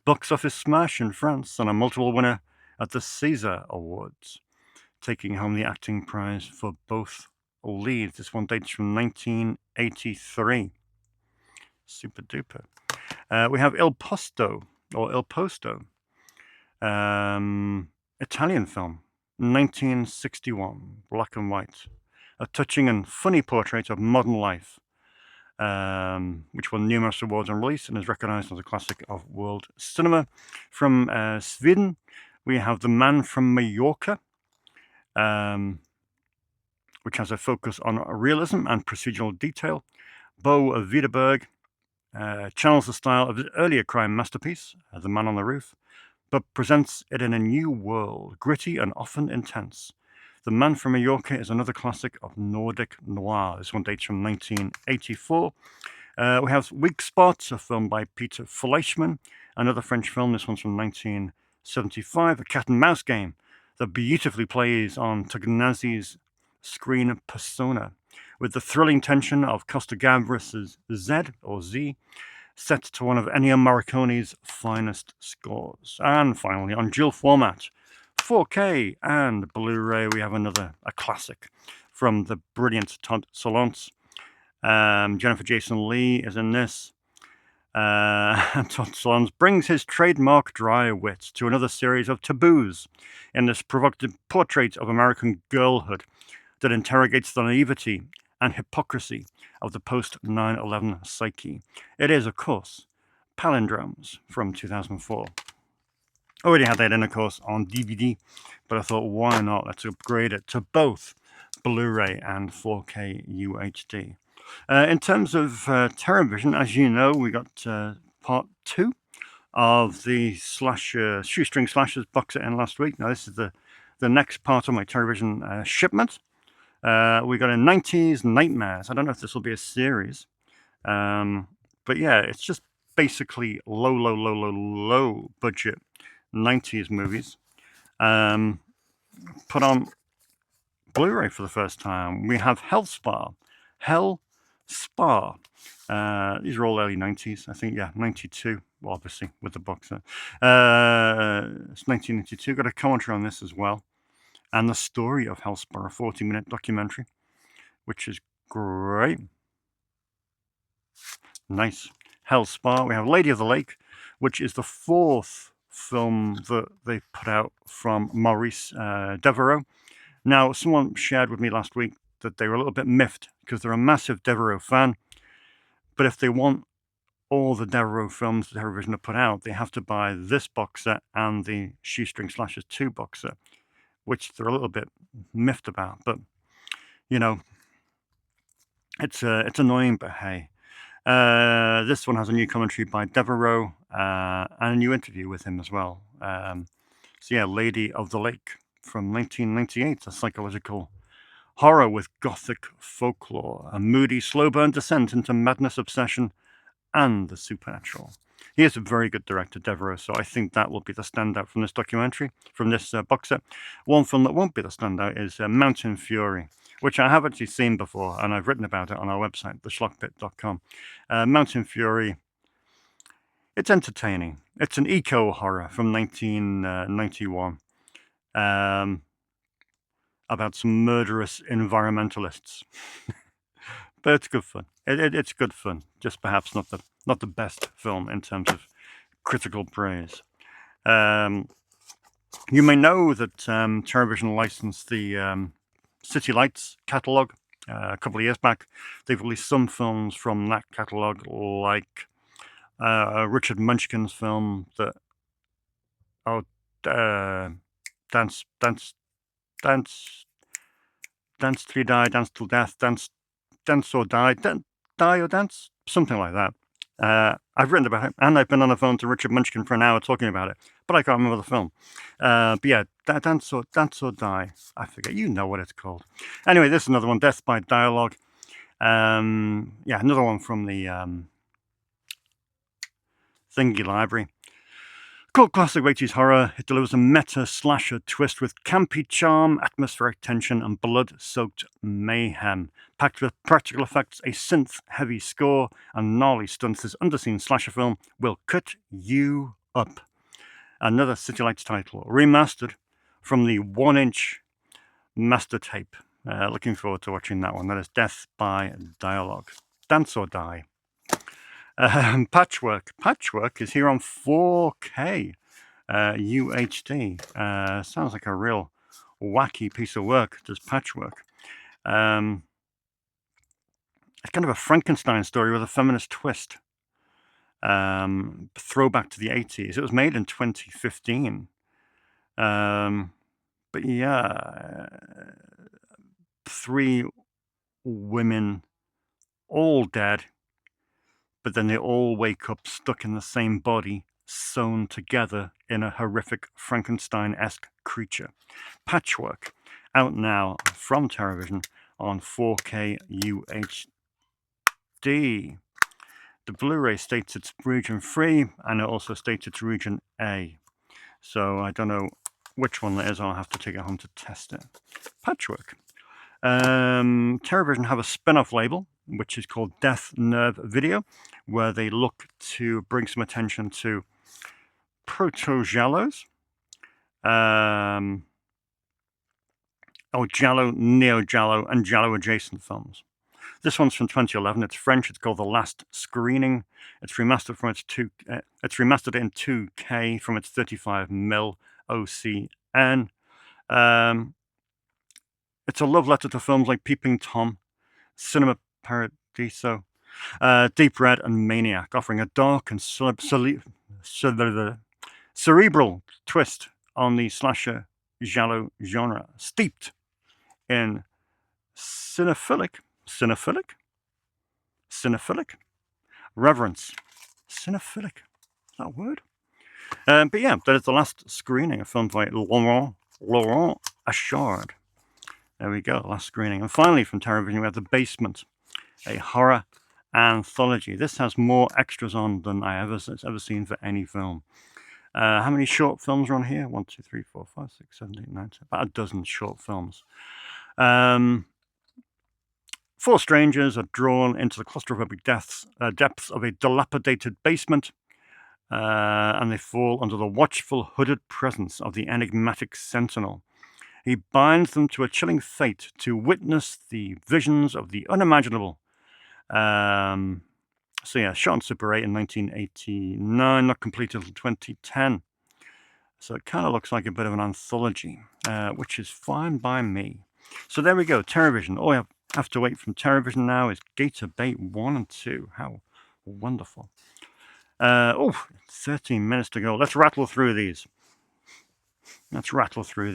Box office smash in France and a multiple winner at the César Awards, taking home the acting prize for both leads. This one dates from 1983. Super duper. We have Il Posto, or Il Posto, Italian film, 1961, black and white. A touching and funny portrait of modern life, which won numerous awards on release and is recognized as a classic of world cinema. From Sweden, we have The Man from Mallorca, which has a focus on realism and procedural detail. Bo Widerberg channels the style of his earlier crime masterpiece, The Man on the Roof, but presents it in a new world, gritty and often intense. The Man from Mallorca is another classic of Nordic noir. This one dates from 1984. We have Weak Spots, a film by Peter Fleischmann, another French film. This one's from 1975, A Cat and Mouse Game that beautifully plays on Tognazzi's screen persona, with the thrilling tension of Costa Gavras' Z, set to one of Ennio Morricone's finest scores. And finally, on dual format, 4K and Blu-ray, we have a classic from the brilliant Todd Solondz. Jennifer Jason Leigh is in this. Todd Solondz brings his trademark dry wit to another series of taboos in this provocative portrait of American girlhood that interrogates the naivety and hypocrisy of the post-9/11 psyche. It is, of course, Palindromes from 2004. I already had that in, of course, on DVD, but I thought, why not? Let's upgrade it to both Blu-ray and 4K UHD. In terms of TerraVision, as you know, we got part 2 of the Shoestring Slashers box set in last week. Now, this is the next part of my TerraVision shipment. We got a 90s Nightmares. I don't know if this will be a series, but yeah, it's just basically low budget 90s movies put on Blu-ray for the first time. We have Hell Spa. These are all early 90s, I think. Yeah, 92, well, obviously, with the box set. It's 1992. Got a commentary on this as well. And the story of Hell Spa, a 40-minute documentary, which is great. Nice. Hell Spa. We have Lady of the Lake, which is the 4th film that they put out from Maurice Devereaux. Now, someone shared with me last week that they were a little bit miffed because they're a massive Devereaux fan, but if they want all the Devereaux films that TerraVision have put out, they have to buy this box set and the Shoestring Slashers 2 box set, which they're a little bit miffed about. But, you know, it's annoying, but hey. This one has a new commentary by Devereaux and a new interview with him as well. So yeah, Lady of the Lake from 1998, a psychological horror with gothic folklore, a moody, slow-burn descent into madness, obsession, and the supernatural. He is a very good director, Devereaux, so I think that will be the standout from this documentary, from this box set. One film that won't be the standout is Mountain Fury, which I have actually seen before, and I've written about it on our website, theschlockpit.com. Mountain Fury, it's entertaining. It's an eco-horror from 1991. about some murderous environmentalists. But it's good fun. It's good fun. Just perhaps not the best film in terms of critical praise. You may know that Terrorvision licensed the City Lights catalogue a couple of years back. They've released some films from that catalogue, like Richard Munchkin's film that Dance Till You Die, Dance Till Death, Dance or Die, Die or Dance, something like that. I've written about it, and I've been on the phone to Richard Munchkin for an hour talking about it, but I can't remember the film. But yeah, Dance or Die. I forget. You know what it's called. Anyway, this is another one, Death by Dialogue. Yeah, another one from the Thingy Library. Cult classic 80s horror, it delivers a meta-slasher twist with campy charm, atmospheric tension, and blood-soaked mayhem. Packed with practical effects, a synth-heavy score, and gnarly stunts, this underseen slasher film will cut you up. Another City Lights title, remastered from the 1-inch master tape. Looking forward to watching that one. That is Death by Dialogue. Dance or Die. Patchwork. Patchwork is here on 4K UHD. Sounds like a real wacky piece of work, does Patchwork. It's kind of a Frankenstein story with a feminist twist. Throwback to the 80s. It was made in 2015. But yeah, 3 women, all dead, but then they all wake up stuck in the same body, sewn together in a horrific Frankenstein-esque creature. Patchwork, out now from Terrorvision on 4K UHD. The Blu-ray states it's region free, and it also states it's region A. So I don't know which one that is. I'll have to take it home to test it. Patchwork. Terrorvision have a spin-off label, which is called Death Nerve Video, where they look to bring some attention to proto-giallos, giallo, neo-giallo, and giallo-adjacent films. This one's from 2011. It's French. It's called The Last Screening. It's remastered from it's remastered in 2K from its 35mm OCN. It's a love letter to films like Peeping Tom, Cinema Paradiso, Deep Red, and Maniac, offering a dark and cerebral twist on the slasher giallo genre, steeped in cinephilic reverence. Cinephilic, is that a word? But yeah, that is The Last Screening, a film by Laurent Achard. There we go, Last Screening. And finally, from Terrorvision, we have The Basement, a horror anthology. This has more extras on than I ever seen for any film. How many short films are on here? 1, 2, 3, 4, 5, 6, 7, 8, 9, 10. About a dozen short films. 4 strangers are drawn into the claustrophobic depths of a dilapidated basement, and they fall under the watchful, hooded presence of the enigmatic sentinel. He binds them to a chilling fate to witness the visions of the unimaginable. So yeah, shot on Super 8 in 1989, not completed until 2010. So it kind of looks like a bit of an anthology, which is fine by me. So there we go, Terrorvision. All I have to wait from Terrorvision now is Gator Bait 1 and 2. How wonderful. 13 minutes to go. Let's rattle through these. Upgrading.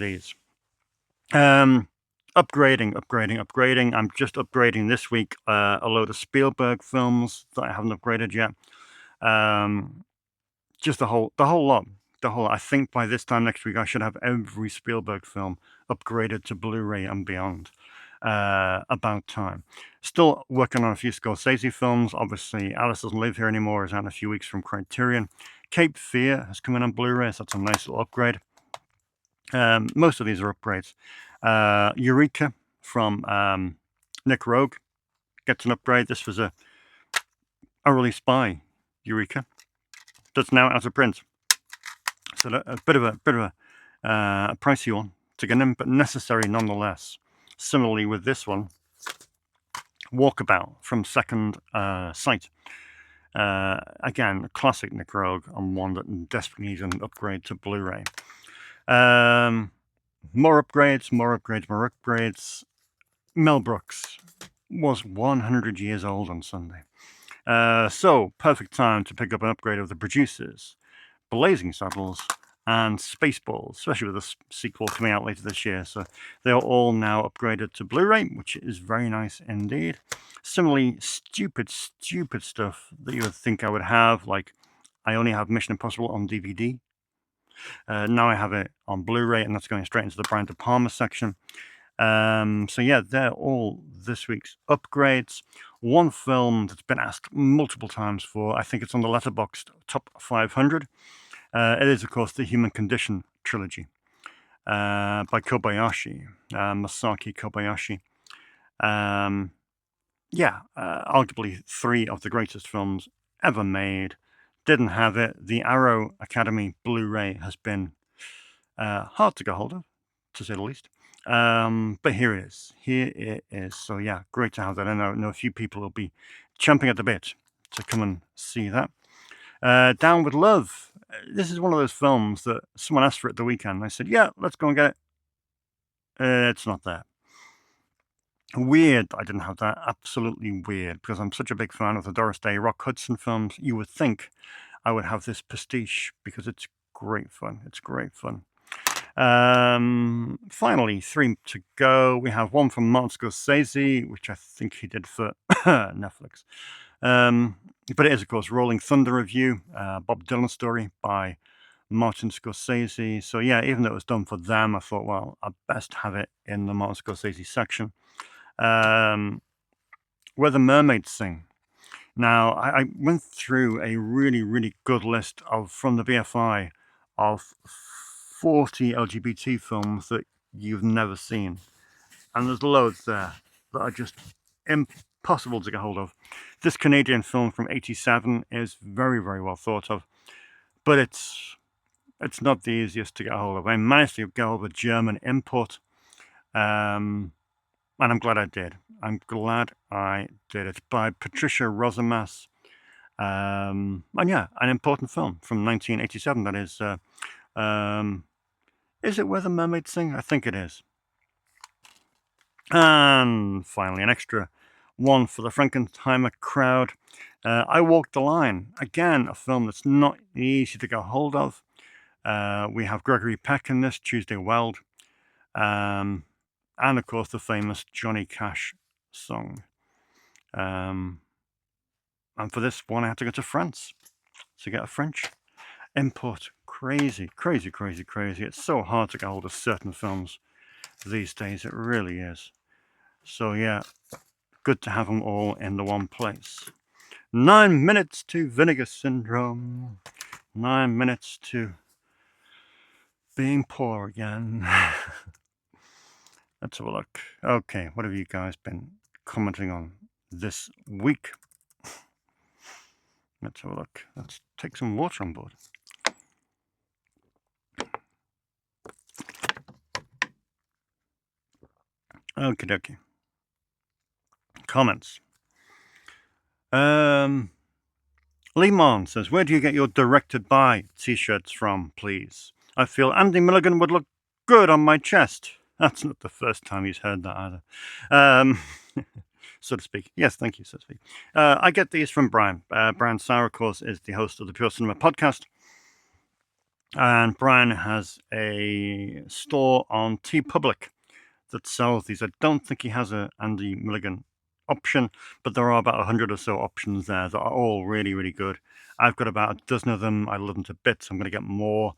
I'm just upgrading this week a load of Spielberg films that I haven't upgraded yet. Just the whole lot. I think by this time next week I should have every Spielberg film upgraded to Blu-ray and beyond. About time. Still working on a few Scorsese films. Obviously, Alice Doesn't Live Here Anymore is out in a few weeks from Criterion. Cape Fear has come in on Blu-ray, so that's a nice little upgrade. Most of these are upgrades. Eureka from Nick Rogue gets an upgrade. This was a release by Eureka that's now out of print. So a bit of A pricey one to get in, but necessary nonetheless. Similarly with this one, Walkabout from Second Sight. Again, a classic Nick Rogue, and one that desperately needs an upgrade to Blu-ray. More upgrades. Mel Brooks was 100 years old on Sunday. So, perfect time to pick up an upgrade of The Producers, Blazing Saddles, and Spaceballs, especially with the sequel coming out later this year. So they are all now upgraded to Blu-ray, which is very nice indeed. Similarly, stupid stuff that you would think I would have, like I only have Mission Impossible on DVD. Now I have it on Blu-ray, and that's going straight into the Brian De Palma section. So yeah, they're all this week's upgrades. One film that's been asked multiple times for, I think it's on the Letterboxd Top 500. It is, of course, the Human Condition trilogy by Kobayashi, Masaki Kobayashi. Arguably 3 of the greatest films ever made. Didn't have it. The Arrow Academy Blu-ray has been hard to get hold of, to say the least. But here it is. So yeah, great to have that. I know a few people will be chomping at the bit to come and see that. Down with Love. This is one of those films that someone asked for at the weekend. I said, yeah, let's go and get it. It's not there. Weird I didn't have that. Absolutely weird, because I'm such a big fan of the Doris Day, Rock Hudson films. You would think I would have this pastiche, because it's great fun. Finally, 3 to go. We have one from Martin Scorsese, which I think he did for Netflix. But it is, of course, Rolling Thunder Review, Bob Dylan story by Martin Scorsese. So yeah, even though it was done for them, I thought, well, I'd best have it in the Martin Scorsese section. Where the Mermaids Sing. Now, I went through a really, really good list from the BFI of 40 LGBT films that you've never seen. And there's loads there that are just impossible to get hold of. This Canadian film from 1987 is very, very well thought of, but it's not the easiest to get hold of. I managed to get hold of a German import, and I'm glad I did. It's by Patricia Rosamas, and yeah, an important film from 1987. That is it Where the Mermaids Sing? I think it is. And finally, an extra one for the Frankenheimer crowd. I Walked the Line. Again, a film that's not easy to get hold of. We have Gregory Peck in this, Tuesday Weld. And of course, the famous Johnny Cash song. And for this one, I had to go to France to get a French import. Crazy. It's so hard to get hold of certain films these days. It really is. So yeah, good to have them all in the one place. 9 minutes to Vinegar Syndrome. 9 minutes to being poor again. Let's have a look. Okay, what have you guys been commenting on this week? Let's have a look. Let's take some water on board. Okie dokie. Comments. Lee Mon says, where do you get your directed by t-shirts from, please? I feel Andy Milligan would look good on my chest. That's not the first time he's heard that either. So to speak. Yes, thank you, so to speak. I get these from Brian. Brian Sauer, of course, is the host of the Pure Cinema podcast. And Brian has a store on TeePublic that sells these. I don't think he has a Andy Milligan option, but there are about 100 or so options there that are all really, really good. I've got about a dozen of them. I love them to bits. I'm going to get more.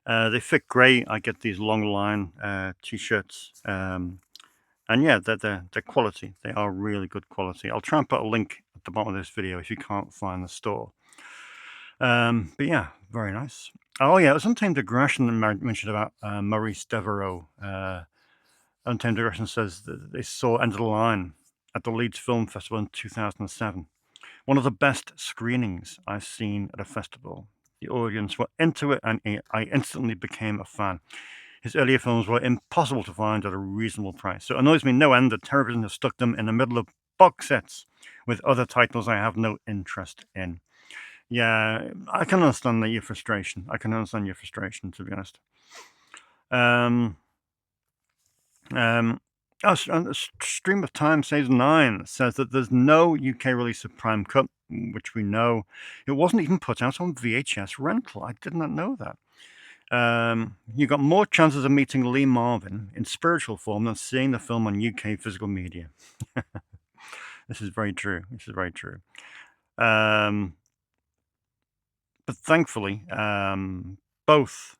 They fit great. I get these long line t-shirts. And yeah, they're quality. They are really good quality. I'll try and put a link at the bottom of this video if you can't find the store. But yeah, very nice. Oh yeah, it was Untamed Aggression that mentioned about Maurice Devereaux. Untamed Aggression says that they saw End of the Line at the Leeds Film Festival in 2007. One of the best screenings I've seen at a festival. The audience were into it, and I instantly became a fan. His earlier films were impossible to find at a reasonable price. So it annoys me no end that television has stuck them in the middle of box sets with other titles I have no interest in. Yeah, I can understand your frustration. To be honest. Um, Stream of Time Saves 9 says that there's no UK release of Prime Cut, which we know. It wasn't even put out on VHS rental. I did not know that. You got more chances of meeting Lee Marvin in spiritual form than seeing the film on UK physical media. This is very true. But thankfully, both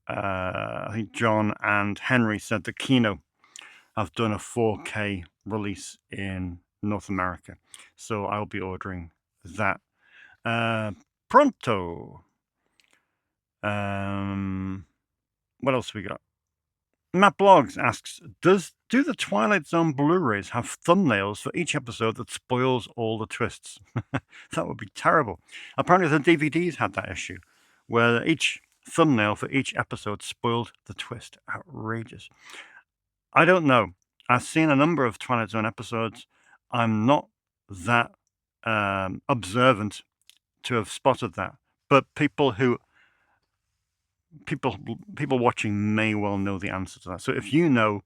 I think John and Henry said that Kino have done a 4K release in North America, so I'll be ordering that pronto. What else we got? Matt Blogs asks, do the Twilight Zone Blu-rays have thumbnails for each episode that spoils all the twists? That would be terrible. Apparently the DVDs had that issue, where each thumbnail for each episode spoiled the twist. Outrageous. I don't know. I've seen a number of Twilight Zone episodes. I'm not that observant to have spotted that, but people watching may well know the answer to that. So if you know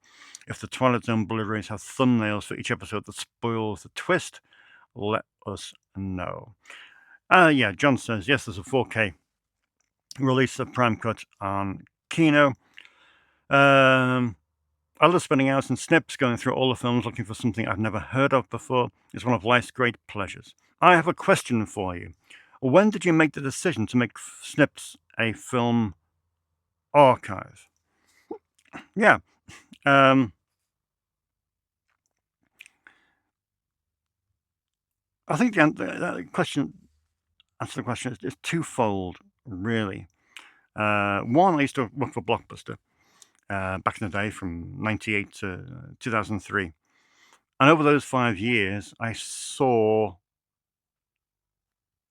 if the Twilight Zone Blu-rays have thumbnails for each episode that spoils the twist, let us know. Yeah, John says, yes, there's a 4K release of Prime Cut on Kino. I love spending hours in Snips going through all the films looking for something I've never heard of before. It's one of life's great pleasures. I have a question for you. When did you make the decision to make Snips a film archive? Yeah. I think the question is twofold, really. One, I used to work for Blockbuster back in the day from 98 to 2003. And over those 5 years, I saw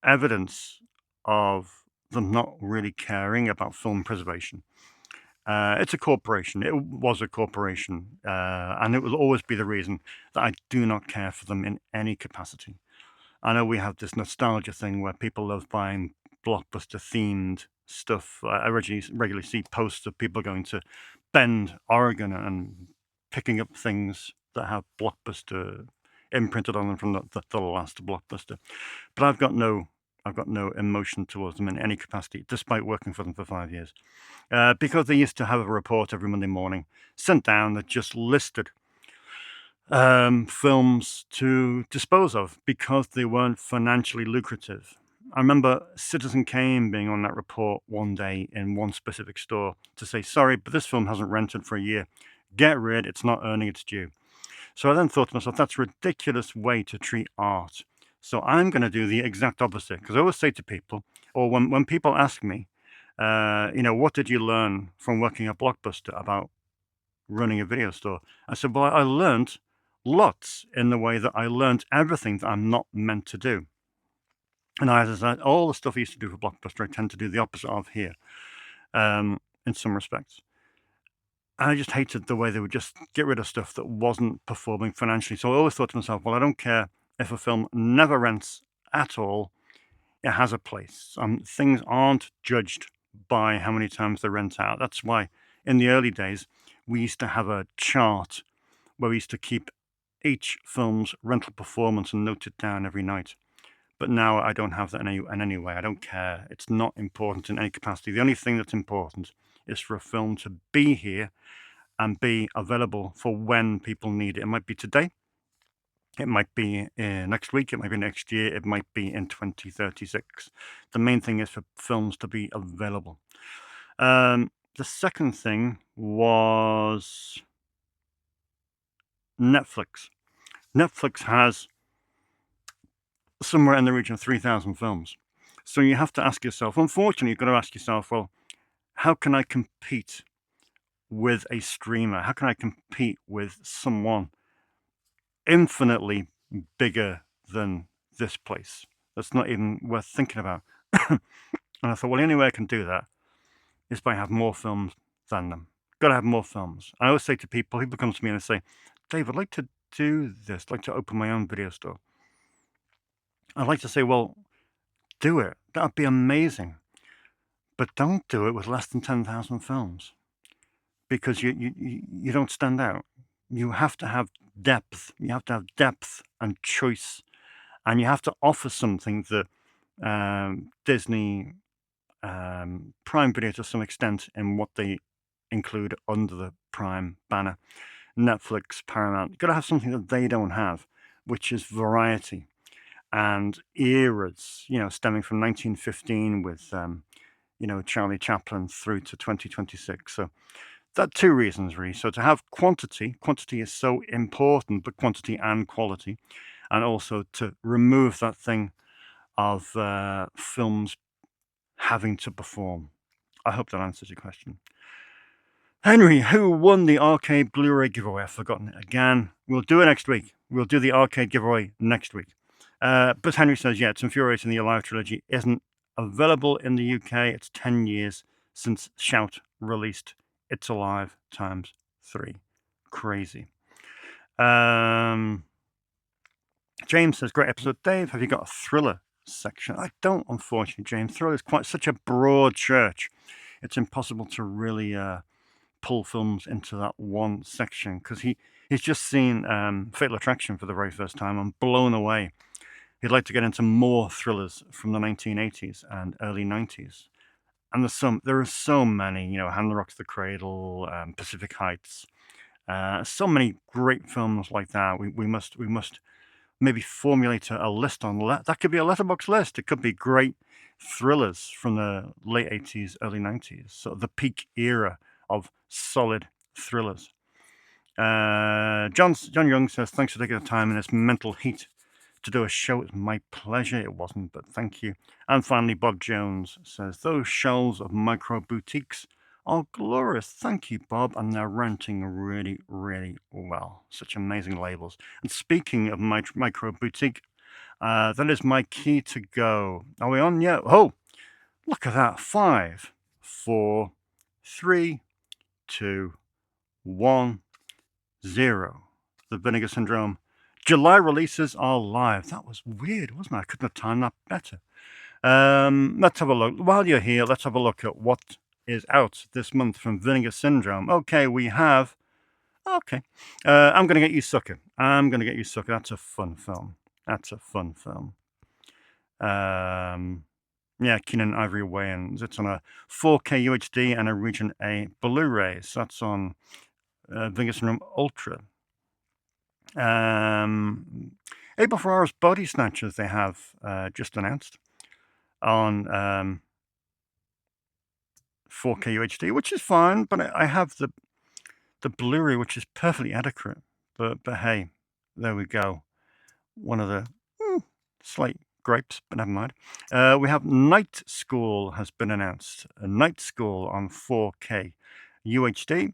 evidence of them not really caring about film preservation. It's a corporation. It was a corporation. And it will always be the reason that I do not care for them in any capacity. I know we have this nostalgia thing where people love buying Blockbuster-themed stuff. I regularly see posts of people going to Bend, Oregon, and picking up things that have Blockbuster imprinted on them from the last Blockbuster. But I've got no emotion towards them in any capacity, despite working for them for 5 years, because they used to have a report every Monday morning sent down that just listed films to dispose of because they weren't financially lucrative. I remember Citizen Kane being on that report one day in one specific store to say, sorry, but this film hasn't rented for a year. Get rid, it's not earning its due. So I then thought to myself, that's a ridiculous way to treat art. So I'm going to do the exact opposite, because I always say to people, or when people ask me, what did you learn from working at Blockbuster about running a video store? I said, well, I learned lots in the way that I learned everything that I'm not meant to do. And as I said, all the stuff I used to do for Blockbuster, I tend to do the opposite of here, in some respects. I just hated the way they would just get rid of stuff that wasn't performing financially. So I always thought to myself, well, I don't care if a film never rents at all. It has a place. Things aren't judged by how many times they rent out. That's why in the early days, we used to have a chart where we used to keep each film's rental performance and note it down every night. But now I don't have that in any way. I don't care. It's not important in any capacity. The only thing that's important is for a film to be here and be available for when people need it. It might be today. It might be next week. It might be next year. It might be in 2036. The main thing is for films to be available. The second thing was Netflix. Netflix has somewhere in the region of 3,000 films. So you have to ask yourself, unfortunately, you've got to ask yourself, well, how can I compete with a streamer? How can I compete with someone infinitely bigger than this place? That's not even worth thinking about. And I thought, well, the only way I can do that is by having more films than them. Got to have more films. I always say to people come to me and they say, Dave, I'd like to do this. I'd like to open my own video store. I'd like to say, well, do it. That'd be amazing. But don't do it with less than 10,000 films because you don't stand out. You have to have depth. You have to have depth and choice. And you have to offer something that Disney, Prime Video to some extent in what they include under the Prime banner, Netflix, Paramount. You've got to have something that they don't have, which is variety and eras, stemming from 1915 with, Charlie Chaplin through to 2026. So that 2 reasons really. So to have quantity is so important, but quantity and quality, and also to remove that thing of films having to perform. I hope that answers your question. Henry, who won the arcade Blu-ray giveaway? I've forgotten it again. We'll do it next week. We'll do the arcade giveaway next week. But Henry says, yeah, it's infuriating the Alive trilogy isn't available in the UK. It's 10 years since Shout released It's Alive ×3. Crazy. James says, great episode, Dave. Have you got a thriller section? I don't, unfortunately, James. Thriller is quite such a broad church. It's impossible to really pull films into that one section because he's just seen Fatal Attraction for the very first time and blown away. He'd like to get into more thrillers from the 1980s and early 90s. And there are so many, Hand That Rocks the Cradle, Pacific Heights, so many great films like that. We must maybe formulate a list on that could be a letterbox list. It could be great thrillers from the late 80s, early 90s, so the peak era of solid thrillers. John Young says, thanks for taking the time in this mental heat to do a show. It's my pleasure. It wasn't, but thank you. And finally, Bob Jones says, those shelves of micro boutiques are glorious. Thank you, Bob. And they're renting really, really well. Such amazing labels. And speaking of micro boutique, that is my key to go. Are we on yet? Oh, look at that. 5, 4, 3, 2, 1, 0. The Vinegar Syndrome July releases are live. That was weird, wasn't it? I couldn't have timed that better. Let's have a look. While you're here, let's have a look at what is out this month from Vinegar Syndrome. Okay, we have... Okay. I'm Gonna Get You Sucker. I'm Gonna Get You Sucker. That's a fun film. Yeah, Keenan Ivory Wayans. It's on a 4K UHD and a Region A Blu-ray. So that's on Vinegar Syndrome Ultra. Abel Ferrara's Body Snatchers they have just announced on 4K UHD, which is fine, but I have the Blu-ray, which is perfectly adequate. But hey, there we go. One of the slight gripes, but never mind. We have Night School has been announced. Night School on 4K UHD.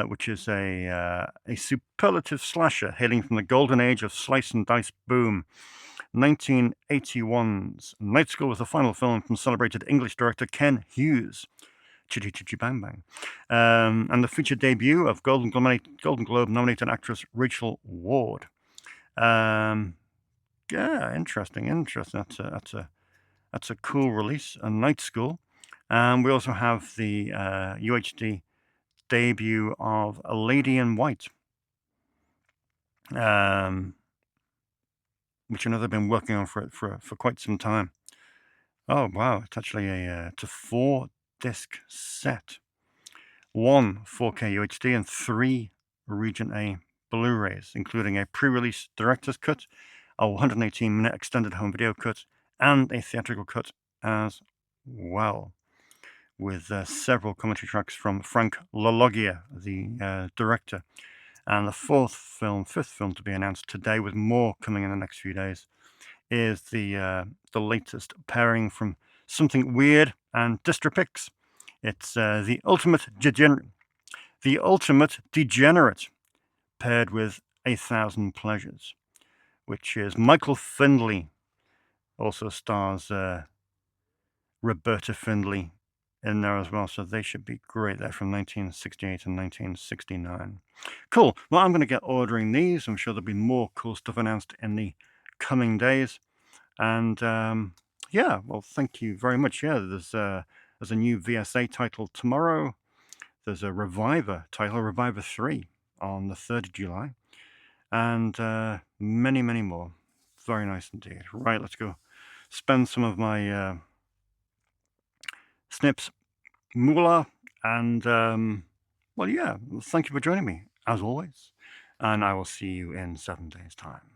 Which is a superlative slasher hailing from the golden age of slice and dice boom. 1981's Night School was the final film from celebrated English director Ken Hughes. Chitty Chitty Bang Bang. And the feature debut of Golden Globe nominated actress Rachel Ward. Yeah, interesting. That's a cool release. A Night School. We also have the UHD debut of A Lady in White, which I know they've been working on for quite some time. Oh wow, it's actually it's a 4-disc set, 1 4K UHD and 3 Region A Blu-rays, including a pre-release director's cut, a 118-minute extended home video cut, and a theatrical cut as well, with several commentary tracks from Frank LaLoggia, the director. And the fifth film to be announced today, with more coming in the next few days, is the latest pairing from Something Weird and Dystropix. It's the Ultimate Degenerate paired with 8,000 Pleasures, which is Michael Findlay. Also stars Roberta Findlay in there as well, so they should be great. They're from 1968 and 1969. Cool. Well, I'm going to get ordering these. I'm sure there'll be more cool stuff announced in the coming days. And yeah, well, thank you very much. Yeah, there's a new VSA title tomorrow. There's a Reviver title, Reviver 3, on the 3rd of July. And many, many more. Very nice indeed. Right, let's go spend some of my Snips moolah. And, well, yeah, thank you for joining me, as always. And I will see you in 7 days' time.